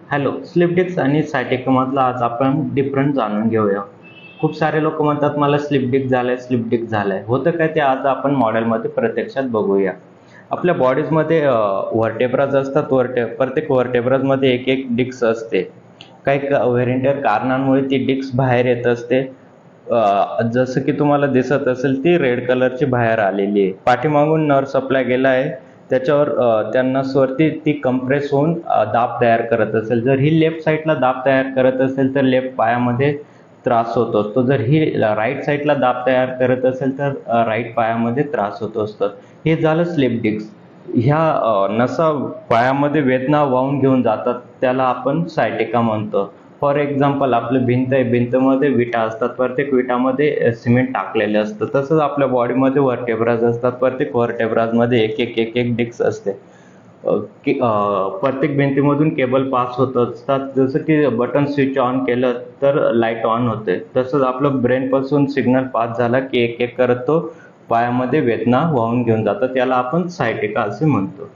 Hello, sleep disk आणि सायटिकामधला आज आपण डिफरन्स जाणून घेऊया. खूप सारे लोक म्हणतात मला स्लीप डिस्क झालंय, स्लीप डिस्क झालंय. होतं काय ते आज आपण मॉडेलमध्ये प्रत्यक्षात बघूया. आपल्या बॉडीजमध्ये व्हर्टेब्राज असतात. प्रत्येक व्हर्टेब्राजमध्ये एक एक डिस्क असते. काही व्हेरिएंटर कारणांमुळे ती डिस्क बाहेर येत असते. जसं की तुम्हाला दिसत असेल ती रेड कलरची बाहेर आलेली आहे. पाठीमागून नर्व सप्लाय गेला आहे. त्याच्यावर त्यांना स्वरती ती कंप्रेस होऊन दाब तयार करत असेल. जर ही लेफ्ट साईडला दाब तयार करत असेल तर लेफ्ट पायामध्ये त्रास होत असतो. जर ही राईट साईडला दाब तयार करत असेल तर राईट पायामध्ये त्रास होत असतो. हे झालं स्लीप डिस्क. ह्या नसा पायामध्ये वेदना वाहून घेऊन जातात, त्याला आपण सायटिका म्हणतो. फॉर एक्झाम्पल आपली भिंत आहे, भिंतमध्ये विटा असतात. प्रत्येक विटामध्ये सिमेंट टाकलेले असतं. तसंच आपल्या बॉडीमध्ये व्हर्टेब्राज असतात. प्रत्येक व्हर्टेब्राजमध्ये एक एक एक एक डिस्क असते. प्रत्येक भिंतीमधून केबल पास होत असतात. जसं की बटन स्विच ऑन केलं तर लाईट ऑन होते. तसंच आपलं ब्रेनपासून सिग्नल पास झाला की एक एक करत तो पायामध्ये वेदना वाहून घेऊन जातात. याला आपण सायटिका असे म्हणतो.